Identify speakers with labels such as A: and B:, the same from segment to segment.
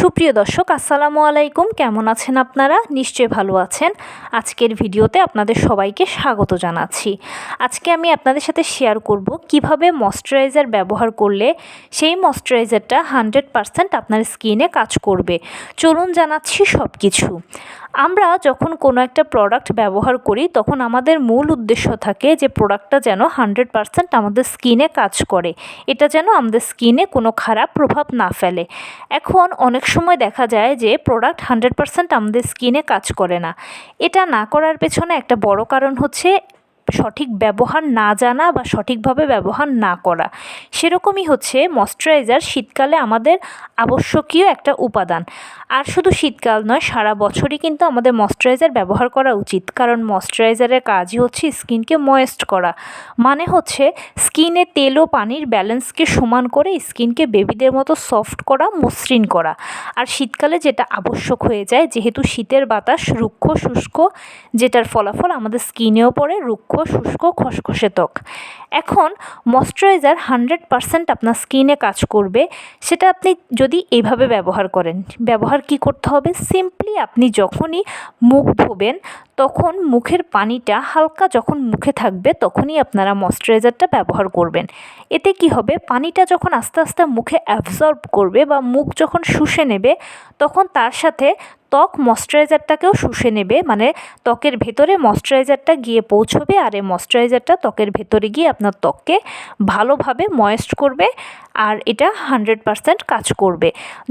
A: সুপ্রিয় দর্শক আসসালামু আলাইকুম, কেমন আছেন আপনারা? নিশ্চয়ই ভালো আছেন। আজকের ভিডিওতে আপনাদের সবাইকে স্বাগত জানাচ্ছি। আজকে আমি আপনাদের সাথে শেয়ার করব কিভাবে ময়শ্চারাইজার ব্যবহার করলে সেই ময়শ্চারাইজারটা 100% আপনার স্কিনে কাজ করবে। চলুন জানাচ্ছি সব কিছু। আমরা যখন কোনো একটা প্রোডাক্ট ব্যবহার করি তখন আমাদের মূল উদ্দেশ্য থাকে যে প্রোডাক্টটা যেন 100% আমাদের স্কিনে কাজ করে, এটা যেন আমাদের স্কিনে কোনো খারাপ প্রভাব না ফেলে। এখন অনেক সময় দেখা যায় যে প্রোডাক্ট 100% আমাদের স্কিনে কাজ করে না। এটা না করার পেছনে একটা বড় কারণ হচ্ছে সঠিক ব্যবহার না জানা বা সঠিকভাবে ব্যবহার না করা। সেরকমই হচ্ছে ময়শ্চারাইজার শীতকালে আমাদের আবশ্যকীয় একটা উপাদান। আর শুধু শীতকাল নয়, সারা বছরই কিন্তু আমাদের ময়শ্চারাইজার ব্যবহার করা উচিত, কারণ ময়শ্চারাইজারের কাজই হচ্ছে স্কিনকে ময়েস্ট করা, মানে হচ্ছে স্কিনে তেল ও পানির ব্যালেন্সকে সমান করে স্কিনকে বেবিদের মতো সফট করা, মসৃণ করা। আর শীতকালে যেটা আবশ্যক হয়ে যায়, যেহেতু শীতের বাতাস রুক্ষ শুষ্ক, যেটার ফলাফল আমাদের স্কিনেও পড়ে রুক্ষ শুষ্ক খসখসে ত্বক। এখন ময়শ্চারাইজার 100% আপনার স্কিনে কাজ করবে, সেটা আপনি যদি এইভাবে ব্যবহার করেন। ব্যবহার কি করতে হবে? সিম্পলি আপনি যখনই মুখ ধোবেন তখন মুখের পানিটা হালকা যখন মুখে থাকবে তখনই আপনারা ময়শ্চারাইজারটা ব্যবহার করবেন। এতে কি হবে, পানিটা যখন আস্তে আস্তে মুখে অ্যাবজর্ব করবে বা মুখ যখন শুষে নেবে তখন তার সাথে ত্বক ময়শ্চারাইজারটাকেও শুষে নেবে, মানে ত্বকের ভেতরে ময়শ্চারাইজারটা গিয়ে পৌঁছবে আর এই ময়শ্চারাইজারটা ত্বকের ভেতরে গিয়ে আপনার ত্বককে ভালোভাবে ময়েস্ট করবে আর এটা 100% কাজ করবে।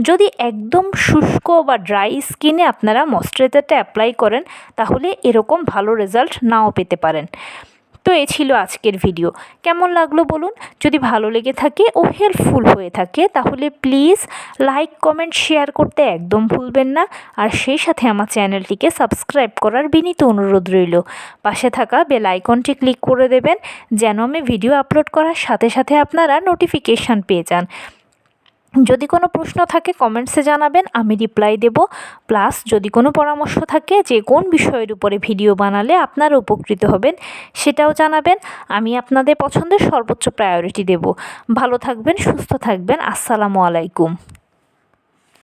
A: যদি একদম শুষ্ক বা ড্রাই স্কিনে আপনারা ময়শ্চারাইজারটা অ্যাপ্লাই করেন তাহলে এরকম ভালো রেজাল্ট নাও পেতে পারেন। তো এই ছিল আজকের ভিডিও। কেমন লাগলো বলুন। যদি ভালো লেগে থাকে ও হেল্পফুল হয়ে থাকে তাহলে প্লিজ লাইক কমেন্ট শেয়ার করতে একদম ভুলবেন না। আর সেই সাথে আমার চ্যানেলটিকে সাবস্ক্রাইব করার বিনীত অনুরোধ রইল। পাশে থাকা বেল আইকনটি ক্লিক করে দেবেন যেন আমি ভিডিও আপলোড করার সাথে সাথে আপনারা নোটিফিকেশান পেয়ে যান। যদি কোনো প্রশ্ন থাকে কমেন্টসে জানাবেন, আমি রিপ্লাই দেব। প্লাস যদি কোনো পরামর্শ থাকে যে কোন বিষয়ের উপরে ভিডিও বানালে আপনারা উপকৃত হবেন সেটাও জানাবেন। আমি আপনাদের পছন্দের সর্বোচ্চ প্রায়োরিটি দেব। ভালো থাকবেন, সুস্থ থাকবেন। আসসালামু আলাইকুম।